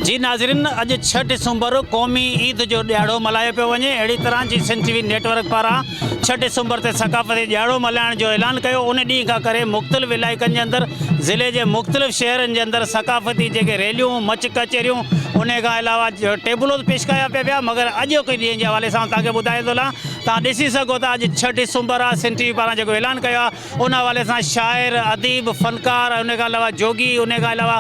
जी नाज़रीन, अॼु 6 डिसंबर क़ौमी ईद जो ॾियारो मल्हायो पियो वञे। अहिड़ी तरह जी सिंध टीवी नेटवर्क पारां 6 डिसंबर ते सक़ाफ़ती ॾियारो मल्हाइण जो ऐलान कयो। उन ॾींहं खां करे मुख़्तलिफ़ इलाइक़नि जे अंदरि ज़िले जे मुख़्तलिफ़ शहरनि जे अंदरि सक़ाफ़ती जेके रैलियूं मच कचहरियूं उन खां अलावा टेबलो पेश कया पिया विया। मगर अॼोके ॾींहं जे हवाले सां तव्हांखे ॿुधाए थो हलां, तव्हां ॾिसी सघो था अॼु 6 डिसंबर आहे। सिंध टीवी पारां जेको ऐलान कयो आहे उन हवाले सां शाइर, अदीब, फ़नकार, उन खां अलावा जोगी, उन खां अलावा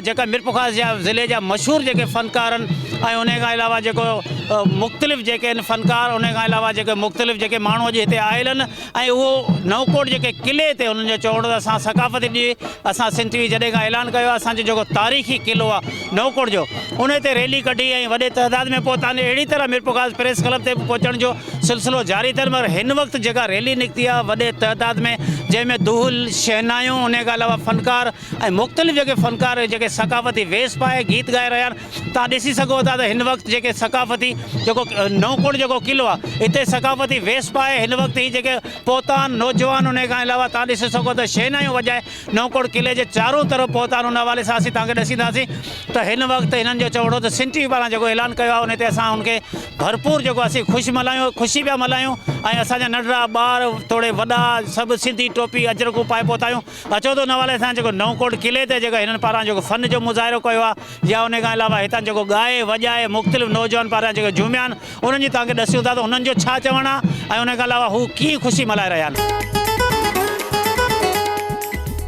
जेका मिरपुखास जा ज़िले जा मशहूरु जेके फ़नकार आहिनि ऐं उन खां अलावा जेको मुख़्तलिफ़ जेके आहिनि फ़नकार, उन खां अलावा जेके मुख़्तलिफ़ जेके माण्हू अॼु हिते आयल आहिनि ऐं उहो नवकोट जेके क़िले ते उन्हनि जो चवण त असां सक़ाफ़ती ॾींहुं असां सिंध टीवी जॾहिं खां ऐलान कयो आहे असांजो जेको तारीख़ी क़िलो आहे नवकोट जो, उन ते रैली कढी ऐं वॾे तइदाद में पहुता। अहिड़ी तरह मिरपुखास प्रेस क्लब ते पहुचण जो सिलसिलो जारी अथनि। मगर हिन वक़्तु जेका रैली निकिती आहे वॾे तइदाद में, जंहिंमें दुहुल, शहनायूं, उन खां अलावा फ़नकार ऐं मुख़्तलिफ़ जेके फ़नकार जेके सक़ाफ़ती वेश पाए गीत ॻाए रहिया आहिनि। तव्हां ॾिसी सघो था त हिन वक़्तु जेके सक़ाफ़ती जेको नवकोट जेको क़िलो आहे हिते सक़ाफ़ती वेश पाए हिन वक़्तु ही जेके पहुता आहिनि नौजवान, उन खां अलावा तव्हां ॾिसी सघो था शहनायूं वॼाए नवकोट क़िले जे चारों तरफ़ पहुता आहिनि। उन हवाले सां असीं तव्हांखे ॾसींदासीं त हिन वक़्तु हिननि जो चवणो त सिंध टीवी पारां जेको ऐलान कयो आहे उन ते असां उनखे भरपूर जेको असीं ख़ुशी पिया मल्हायूं ऐं असांजा नंढड़ा ॿार थोरे वॾा सभु सिंधी टोपी अजरकूं पाए पहुता आहियूं। अचो त उन हवाले सां जेको नवकोट क़िले ते जेको हिननि पारां जेको फ़न जो मुज़ाहिरो कयो आहे या उन खां अलावा हितां जेको ॻाए वॼाए मुख़्तलिफ़ नौजवान पारां जेके झूमिया आहिनि उन्हनि जी तव्हांखे ॾसियूं था त उन्हनि जो छा चवणु आहे ऐं उन खां अलावा हू कीअं ख़ुशी मल्हाए रहिया आहिनि।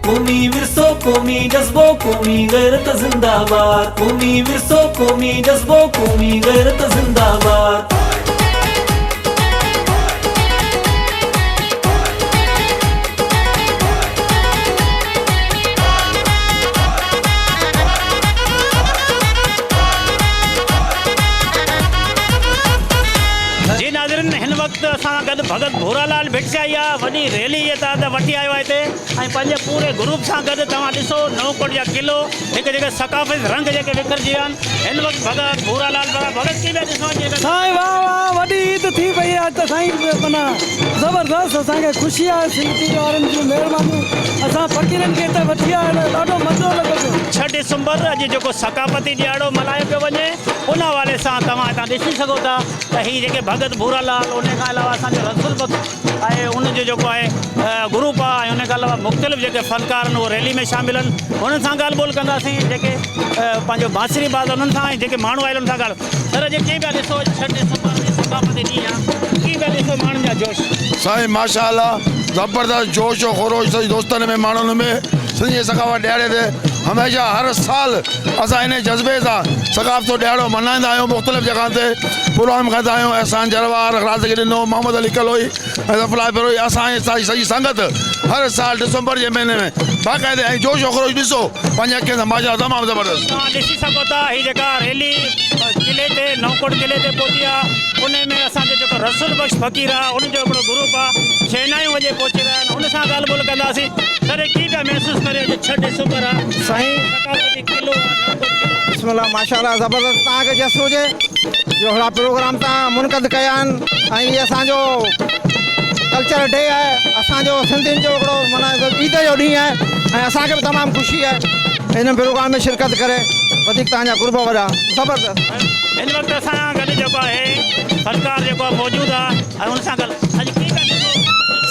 क़ौमी विरसो, क़ौमी जज़्बो, क़ौमी ग़ैरत ज़िंदाबाद। क़ौमी विरसो, क़ौमी जज़्बो, क़ौमी ग़ैरत ज़िंदाबाद। जी नाज़रीन, हिन वक़्तु असां गॾु भगत भूरालाल भिटसाई आहे, वॾी रैली जे तहत वठी आयो आहे हिते ऐं पंहिंजे पूरे ग्रुप सां गॾु। तव्हां ॾिसो नवकोट जा क़िलो हिकु जेके सक़ाफ़ती रंग जेके विखरजी विया आहिनि हिन वक़्तु भगत भूरालाल भगत कीअं पिया ॾिसो साईं? वाह वाह, वॾी ईद थी पई आहे त साईं माना ज़बरदस्त असांखे ख़ुशी आहे। सिंध टीवी वारनि जी महिरबानी, असां फ़क़ीरनि खे हिते वठी आया आहिनि, ॾाढो मज़ो लॻो पियो। 6 डिसंबर अॼु जेको सक़ाफ़ती ॾियारो मल्हायो पियो वञे उन हवाले सां तव्हां हितां ॾिसी सघो था त हीअ जेके भगत भूरालाल, उन खां अलावा असांजो रसूल बख़्श आहे, उनजो जेको आहे ग्रुप आहे ऐं उन खां अलावा मुख़्तलिफ़ जेके फ़नकार आहिनि उहे रैली में शामिल आहिनि। उन्हनि सां ॻाल्हि ॿोल कंदासीं जेके पंहिंजो बांसरी बाज़ उन्हनि सां ऐं जेके माण्हू आयल उन्हनि सां ॻाल्हि। सर जे कीअं पिया ॾिसो 6 डिसंबर जी सक़ाफ़ती ॾींहुं आहे, कीअं पिया ॾिसो माण्हुनि जा जोश? साईं माशाअल्लाह, ज़बरदस्त जोश और ख़रोश सॼी दोस्तनि में माण्हुनि में सिंधी सक़ाफ़त ॾियारे ते हमेशह हर साल असां इन जज़्बे सां सक़ाफ़तो ॾियारो मल्हाईंदा आहियूं। मुख़्तलिफ़ जॻह ते प्रोग्राम कंदा आहियूं। अहसान जरवार राज़ ॾिनो, मोहम्मद अली कलोई ऐं ज़फ़ला फिरोई, असांजी सॼी संगत हर साल डिसंबर जे महीने में बाक़ाइदे ऐं जोश और ख़रोश ॾिसो पंहिंजे अखियुनि सां माशाअल्लाह तमामु ज़बरदस्त। तव्हां ॾिसी सघो था हीअ जेका रैली क़िले ते नवकोट क़िले ते पहुती आहे उन में असांजो जेको रसूल बख़्श फ़क़ीर आहे उनजो हिकिड़ो ग्रुप आहे, शहनायूं वॼे पहुची रहिया आहिनि। उन सां ॻाल्हि ॿोल कंदासीं। सर कीअं पिया महसूसु करे 6 डिसंबर आहे साईं सक़ाफ़ती क़िलो आहे नवकोट क़िलो? बिस्मिल्लाह, माशाअल्लाह, ज़बरदस्त। तव्हांखे जस हुजे जो अहिड़ा प्रोग्राम तव्हां मुनक़द कया आहिनि ऐं इहे असांजो कल्चर डे आहे, असांजो सिंधियुनि जो हिकिड़ो माना ईद जो ॾींहुं आहे ऐं असांखे बि तमामु ख़ुशी आहे हिन प्रोग्राम में शिरकत करे। वधीक तव्हांजा कुर्ब वॾा, ज़बरदस्त। हिन वक़्तु असां गॾु जेको आहे फ़नकार जेको आहे मौजूदु आहे ऐं हुन सां ॻाल्हि। अॼु कीअं पिया ॾिसो?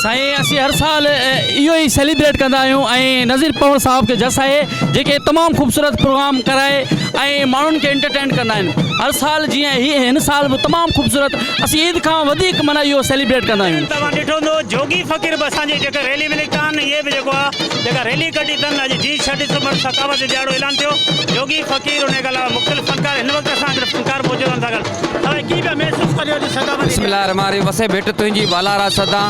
साईं असीं हर साल इहो ई सेलिब्रेट कंदा आहियूं ऐं नज़ीर पवर साहब खे जस आहे जेके तमामु ख़ूबसूरत प्रोग्राम कराए ऐं माण्हुनि खे एंटरटेन कंदा आहिनि हर साल। जीअं हिन साल बि तमामु ख़ूबसूरत असीं ईद खां वधीक माना इहो सेलिब्रेट कंदा आहियूं। तव्हां ॾिठो हूंदो जोगी फ़क़ीर बि असांजी जेका रैली में निकिता आहिनि, इहे बि जेको आहे जेका रैली कढी अथनि अॼु जी 6 डिसंबर सक़ाफ़ती ॾियारो ऐलान थियो। जोगी फ़क़ीर उन खां अलावा मुख़्तलिफ़ फ़नकार हिन वक़्तु असां वटि फ़नकार मौजूदु आहिनि। था ॻाल्हि तव्हां कीअं पिया महसूसु करियो सक़ाफ़ती? बिस्मिल्लाह रहमान रहीम। वसे भेट तुंहिंजी बालारा सदा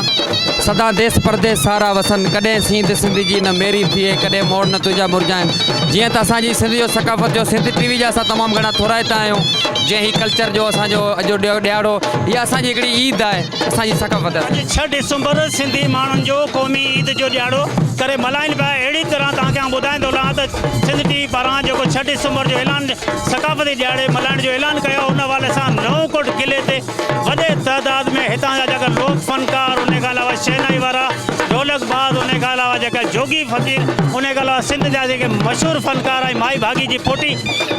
सदा देश परदेश सारा वसन, कॾहिं सींध सिंध जी न मेरी थिए, कॾहिं मोड़ न तुंहिंजा मुरझाइनि। जीअं त असांजी सिंध जो सक़ाफ़त जो सिंध टीवी जा असां तमामु घणा थोराइता आहियूं। जीअं ही कल्चर जो असांजो अॼु ॾियारो इहा असांजी हिकिड़ी ईद आहे, असांजी सक़ाफ़त आहे। अॼु 6 डिसंबर सिंधी माण्हुनि जो क़ौमी ईद जो ॾियारो करे मल्हाइनि पिया। अहिड़ी तरह तव्हांखे आउं ॿुधाईंदो रहां त सिंध टीवी पारां जेको 6 डिसंबर जो ऐलान सक़ाफ़ती ॾियारे मल्हाइण जो ऐलान कयो उन हवाले सां नवकोट क़िले ते वॾे तइदाद में हितां जा जेका लोक फ़नकार, उन खां अलावा शहनाई वारा, दौलतबाद उन खां अलावा जेका जोगी फ़क़ीर उन खां अलावा सिंध जा जेके मशहूरु फ़नकार ऐं माई भागी जी पोटी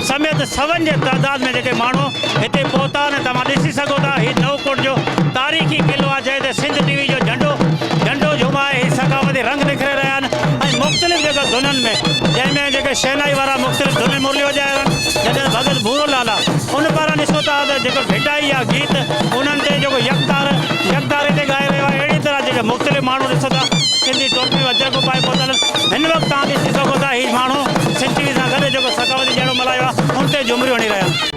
समेत सवनि जे तइदाद में जेके माण्हू हिते पहुता आहिनि। तव्हां ॾिसी सघो था हीउ नवकोट जो तारीख़ी क़िलो आहे जंहिं ते सिंध टीवी जो झंडो झुमाए हीउ सक़ाफ़ती रंग निकिरे रहिया आहिनि ऐं मुख़्तलिफ़ जेका धुननि में जंहिंमें जेके शहनाई वारा मुख़्तलिफ़ धुन मुरली वॼाया आहिनि जॾहिं भॻत भूरो लाल आहे उन पारां ॾिसो था त जेको भिटाई आहे गीत उन्हनि ते जेको यकतार ते ॻाए रहियो आहे। अहिड़ी तरह जेके मुख़्तलिफ़ माण्हू ॾिसो था सिंधी टोपियूं अजरक पाए पहुतल हिन वक़्तु तव्हां ॾिसी सघो था हीउ माण्हू सिंध टीवी सां गॾु जेको सक़ाफ़ती जहिड़ो मल्हायो आहे उन ते झुमरियूं हणी रहिया आहिनि।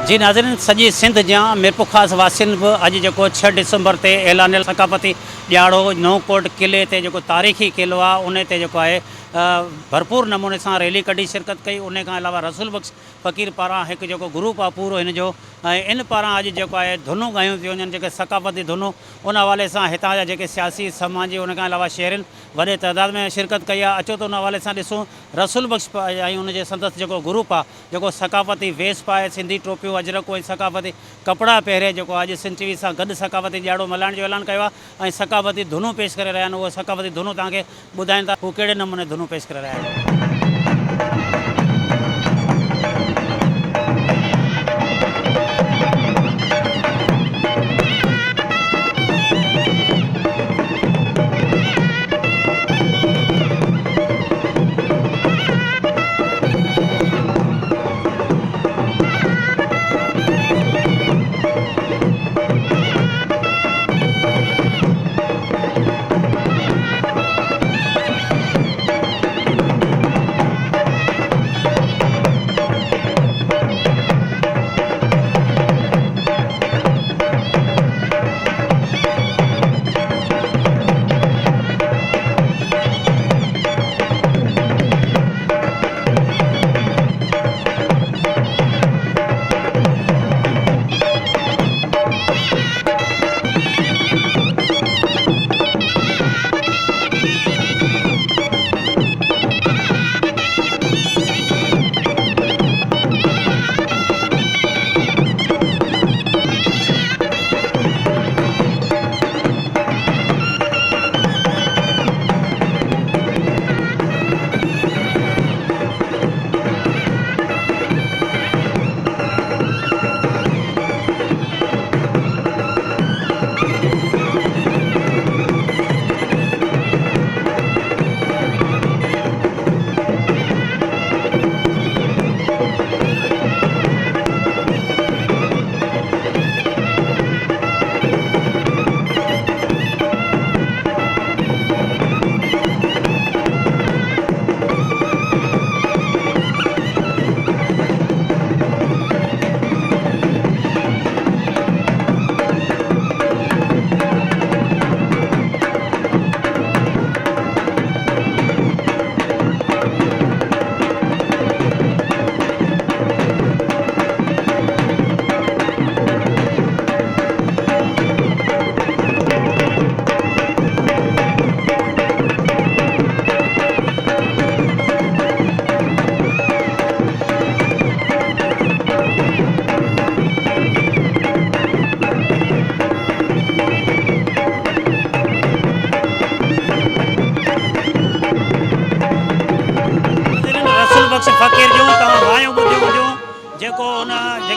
जी नाज़रीन सॼी सिंध जा मिरपुर ख़ासि वासियुनि बि अॼु जेको 6 डिसंबर ते ऐलानियल सक़ाफ़ती ॾियारो नवकोट क़िले ते जेको तारीख़ी क़िलो आहे उन ते जेको आहे भरपूर नमूने सां रैली कढी शिरकत कई। उन खां अलावा रसूल बख़्श फ़क़ीर पारां हिकु जेको ग्रुप आहे पूरो हिन जो ऐं इन पारां अॼु जेको आहे धुनूं ॻायूं थियूं वञनि जेके सक़ाफ़ती धुनूं उन हवाले सां हितां जा जेके सियासी समाजी उन खां अलावा शहरनि वॾे तइदाद में शिरकत कई आहे। अचो त उन हवाले सां ॾिसूं रसूल बख़्श ऐं उनजे संदसि जेको ग्रुप आहे जेको सक़ाफ़ती वेस पाए सिंधी टोपियूं अजरक ऐं सक़ाफ़ती कपिड़ा पहिरे जेको अॼु सिंध टीवी सां गॾु सक़ाफ़ती ॾियारो मल्हाइण जो ऐलान कयो आहे ऐं सक़ाफ़ती धुनूं पेश करे रहिया आहिनि। उहे सक़ाफ़ती धुनूं तव्हांखे ॿुधाइनि था हू कहिड़े नमूने धुनूं पेश करे रहिया आहिनि।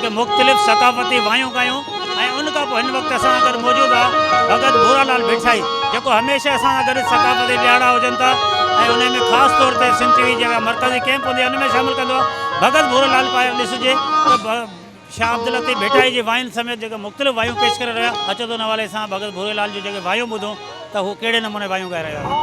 जेके मुख़्तलिफ़ सक़ाफ़ती वायूं कयूं ऐं उन खां पोइ हिन वक़्तु असां गॾु मौजूदु आहे भगत भूरालाल भिठाई जेको हमेशह असां सां गॾु सक़ाफ़ती ॾियारा हुजनि था ऐं उन में ख़ासि तौर ते सिंध टीवी जेका मरकज़ी कैंप हूंदी आहे उन में शामिलु कंदो आहे। भगत भूरालाल पाए ॾिसिजे त शाह अब्दुल लतीफ़ भिठाई जी वायुनि समेत जेके मुख़्तलिफ़ वायूं पेश करे रहिया अचो त नवाले सां भगत भूरेलाल जी जेके वायूं ॿुधूं त हू कहिड़े नमूने वायूं ॻाए रहिया आहिनि।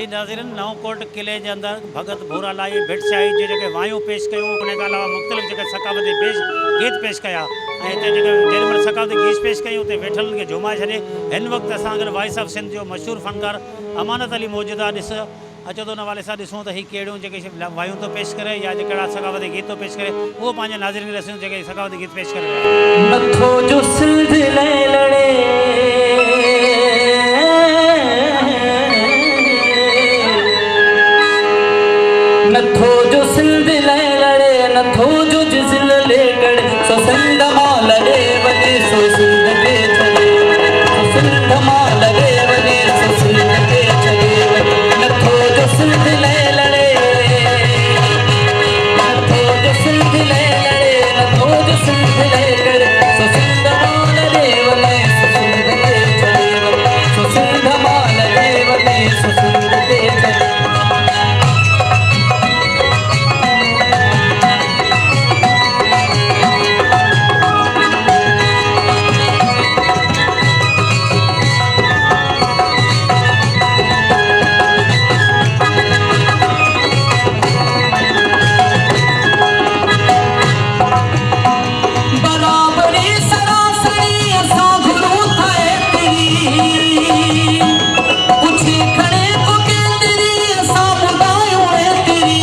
नाज़रीन नवकोट किले के अंदर भगत भूरालाल भिटशाही जे जेके वायूं पेश कयूं उन खां अलावा मुख़्तलिफ़ जेके सक़ाफ़ती गीत पेश कया ऐं हिते जेके जेॾीमहिल सक़ाफ़ती गीत पेश कयूं उते वेठलनि खे झुमाए छॾे। हिन वक़्तु असां गॾु वॉइस ऑफ सिंध जो मशहूरु फ़नकार अमानत अली मौजूदु आहे। ॾिस अचो तो न वाले सां ॾिसूं त हीअ कहिड़ियूं जेके वायूं थो पेश करे या कहिड़ा सकावती गीत थो पेश करे, उहो पंहिंजे नाज़रीन खे ॾिसूं जेके सकावती गीत पेश करे। नथो जो सिंध ले लड़े नथो जो सिंध ले लड़े नथो जो जिज़िल ले गड़े सो सिंध मां लड़े वञे सो सिंध खे छॾे सो सिंध मां लड़े वञे सो सिंध खे छॾे वञे नथो जो सिंध ले लड़े नथो जो सिंध ले लड़े नथो जो सिंध ले गड़े सो सिंध मां लड़े वञे सो सिंध खे छॾे वञे सो सिंध मां लड़े वञे सो सिंध खे छॾे बराबरी सरासरी असां गुरू ठाहे तेरी पुछी खड़े तो केतिरी असां ॿुधायूं एतिरी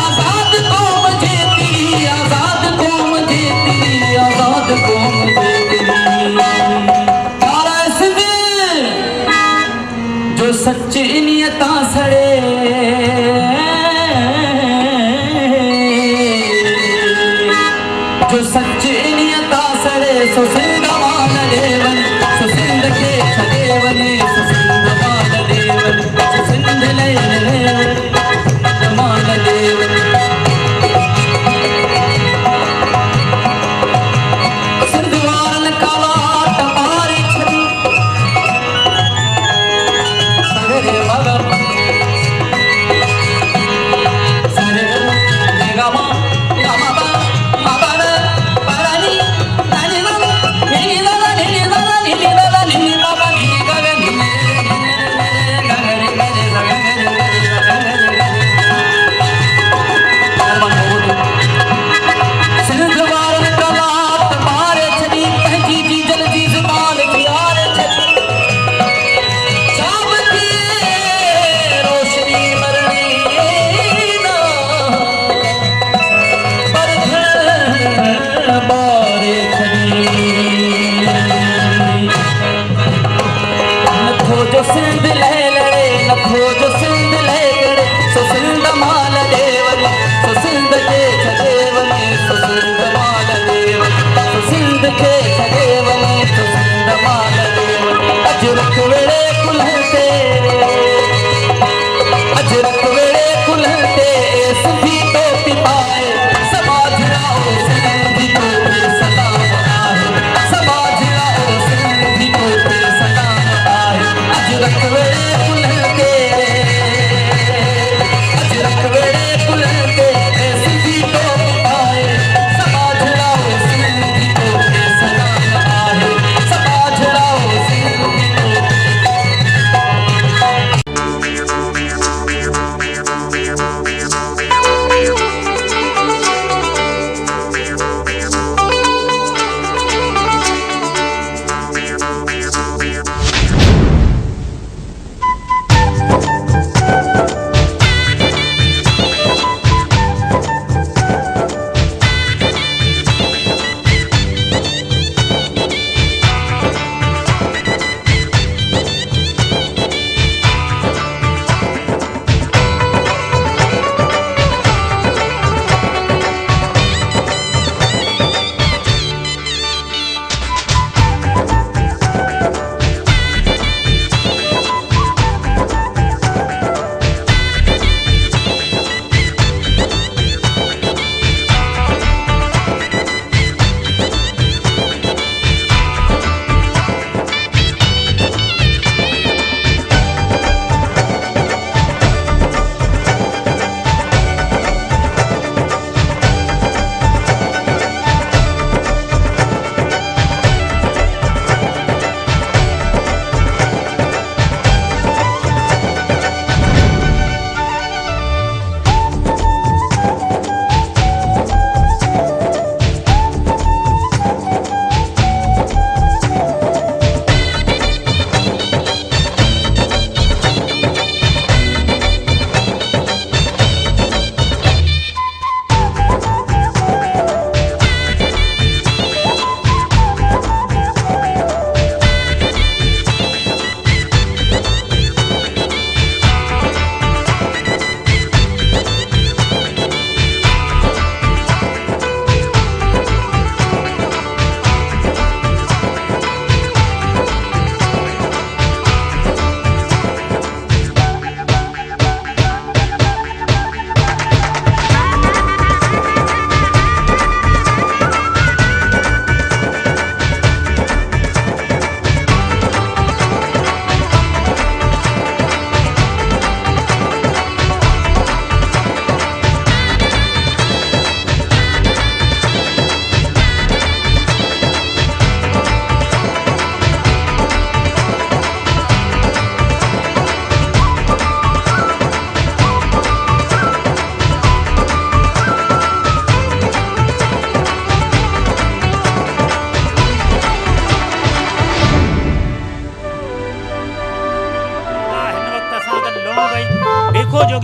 आज़ाद क़ौम जे तेरी आज़ाद क़ौम जे तेरी आज़ाद क़ौम जे तेरी नारा सिंध जो सच्ची नियतां सड़े जो सच्ची नियता सड़े सो सिंध मां लड़े वञे सो सिंध खे छॾे वञे सो सिंध मां लड़े वञे सो सिंध ले लड़े वञे सिंध मां लड़े वञे सिंध वारनि काला टपारे छॾी सरे मगर सरे गा मा गा मा पा मा पा रे पा रा नी दा नी गा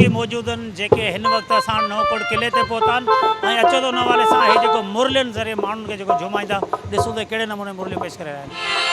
बुज़ुर्ग मौजूद आहिनि जेके हिन वक़्तु असां नवकोट किले ते पहुता आहिनि ऐं अचो त उन हवाले सां इहे जेको मुरलियुनि ज़रिए माण्हुनि खे जेको झुमाईंदा ॾिसूं त कहिड़े नमूने मुरलियूं पेश करे रहिया आहिनि।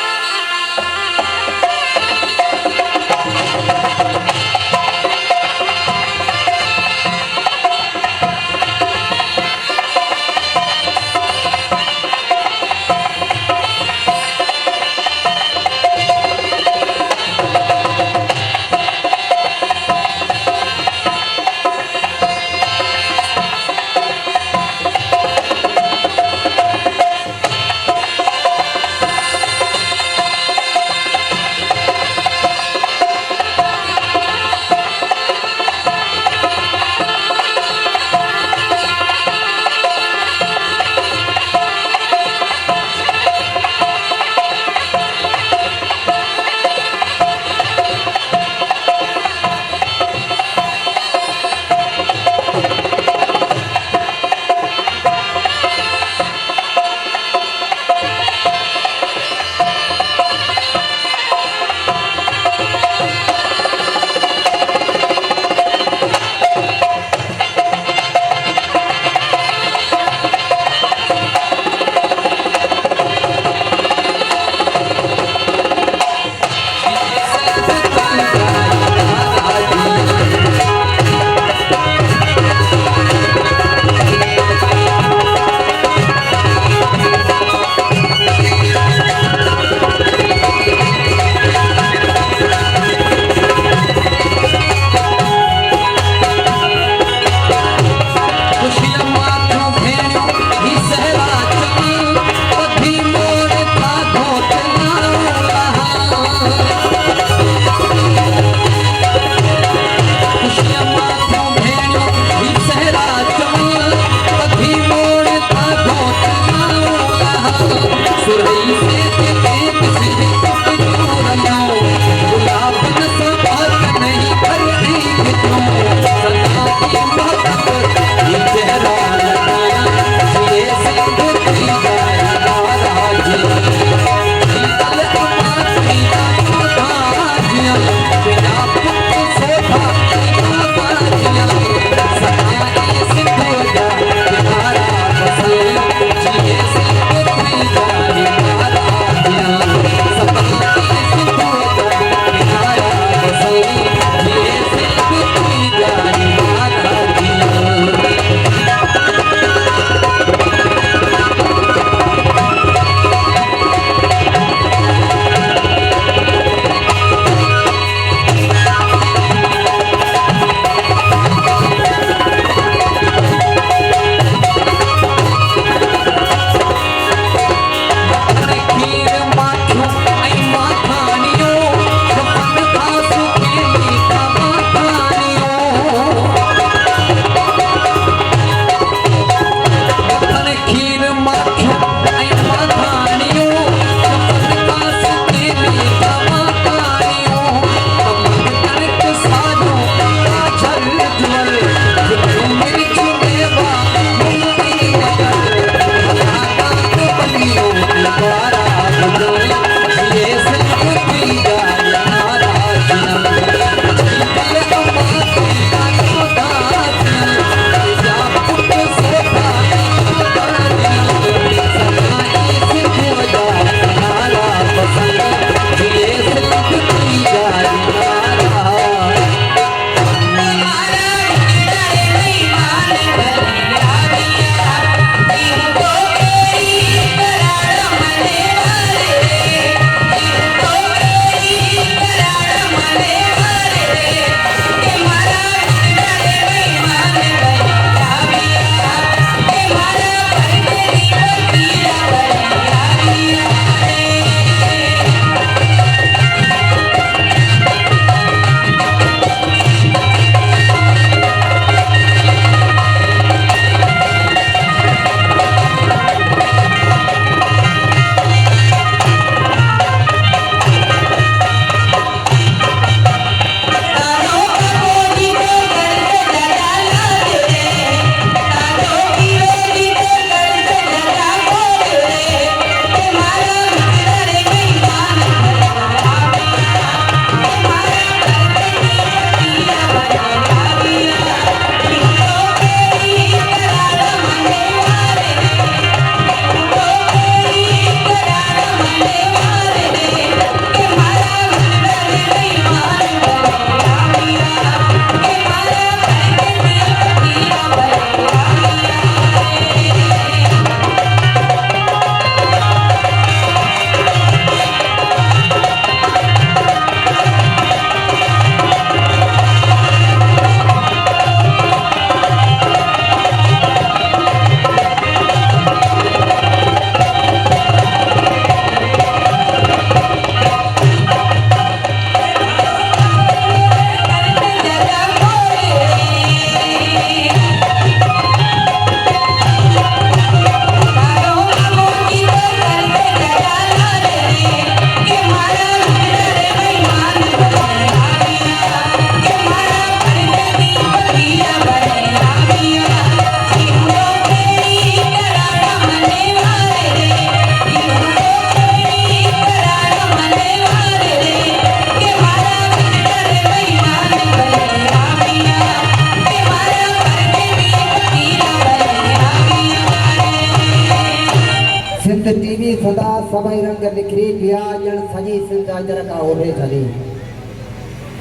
टीवी सदा सभई रंग निखरी पिया ॼण सॼी सिंध अजर खां ओढ़े छॾी।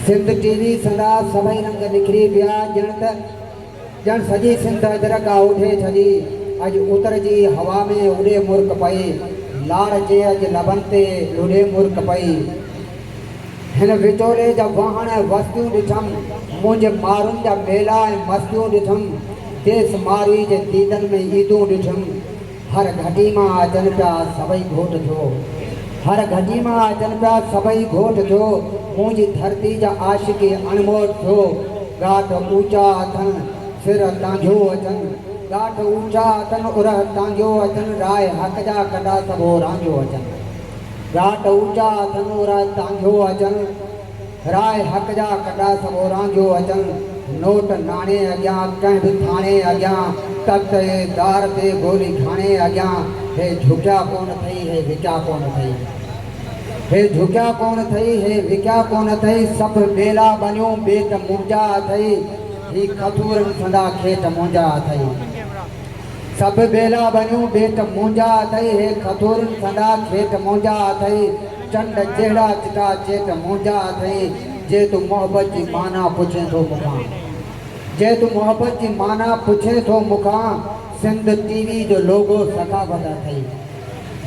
सिंध टीवी सदा सभई रंग निखरी पिया ॼण सॼी सिंध अजर खां ओढ़े छॾी। अॼु उतर जी हवा में उॾे मुर्क पई, लाड़ जे अॼु लबनि ते लुॾे मुर्क पई। हिन विचोले जा वाहण वस्तियूं ॾिठमि, मुंहिंजे मारुनि जा मेला ऐं मस्तियूं ॾिठमि, देस मारी जे दीदनि में ईदूं ॾिठमि। हर घटी मां अचनि पिया सभई घोट थियो, हर घटी मां अचनि पिया सभई घोट थियो। मुंहिंजी धरती जा आशिकी अणमोट थियो। ॻाठ ऊचा अथनि सिर तांझो अचनि, ॻाठ ऊचा अथनि उर तांझो अचनि, राय हक़ जा कॾा सभो रांझो अचनि। ॻाठ ऊचा अथनि उर तांझो अचनि, राय हक़ जा कॾा सभो रांझो अचनि। नोट नाणे अॻियां कंहिं बि थाणे अॻियां, तख़्त जे दार ते गोली खाणे अॻियां। हे झुकिया कोन अथई, हे विकिया कोन अथई, हे झुकिया कोन अथई, हे विकिया कोन अथई। सभु बेला बनियूं बेट मुंहिंजा अथई, ही खथूरनि संदा खेत मुंहिंजा अथई। सभु बेला बनियूं बेट मुंहिंजा अथई, हे खथूरनि संदा खेत मुंहिंजा अथई। चंड जहिड़ा चिटा चेट मुंहिंजा अथई। जे तूं मोहबत जी माना पुछे थो मूंखां, जे तूं मोहबत जी माना पुछे थो मूंखां, सिंध टीवी जो लोगो सखावत अथई।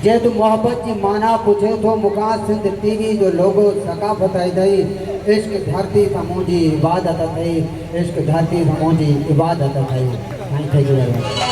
जे तूं मोहबत जी माना पुछे थो मूंखां, सिंध टीवी जो लोगो सखावत अथई। इश्क धरती सां मुंहिंजी इबादत अथई, इश्क धरती सां मुंहिंजी इबादत अथई। Thank you very much.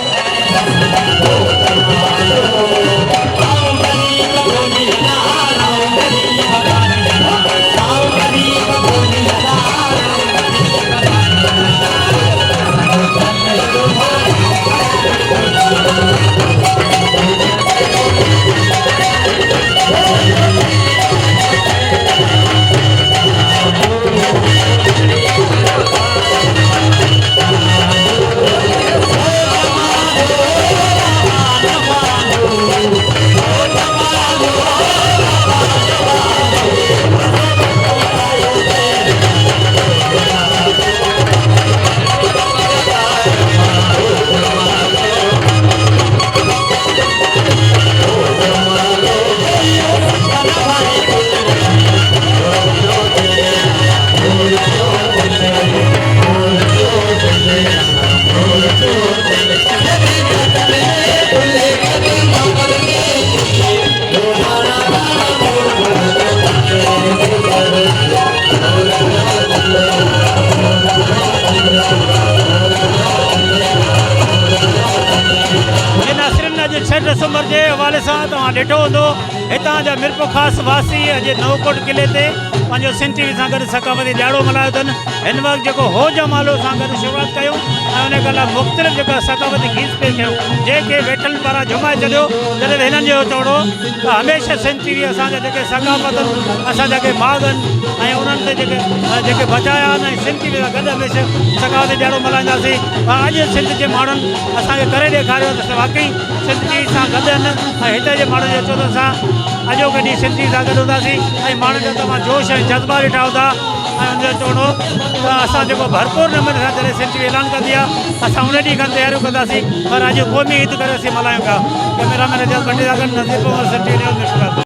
दिसंबर के हवाले से ॾिठो हूंदो हितां जा मिरपो ख़ासि वासी अॼु नवकोट किले ते पंहिंजो सिंध टीवी सां गॾु सकाफ़ती ॾियारो मल्हायो अथनि। हिन वक़्तु जेको होजा मालो सां गॾु शुरूआति कयूं ऐं उन खां मुख़्तलिफ़ जेका सकाफ़ती गीत पेश कयूं जंहिंखे वेठल पारां जुमाए छॾियो। जॾहिं हिननि जो चवणो त हमेशह सिंध टीवी असांजा जेके सकाफ़त असां जेके बाग़ आहिनि ऐं उन्हनि ते जेके बचाया आहिनि ऐं सिंध टीवी सां गॾु हमेशह सकाफ़ती ॾियारो मल्हाईंदासीं। अॼु सिंध जे माण्हुनि असांखे करे ॾेखारियो त वाक़ई सिंध टीवी सां गॾु आहिनि ऐं हिते जे माण्हुनि जो चओ त असां अॼोके ॾींहुं सिंध टीवी सां गॾु हूंदासीं ऐं माण्हुनि जो तमामु जोश ऐं जज़्बा ॾिठा हूंदा ऐं उनजो चवणो त असां जेको भरपूर नमूने सां जॾहिं सिंध टीवी ऐलान कंदी आहे असां उन ॾींहुं खां तयारियूं कंदासीं। पर अॼु क़ौमी ईद करे असीं मल्हायूं था। कैमरामैन जल्द बंडे सां गॾु नज़ीर सिंध टीवी न्यूज़ में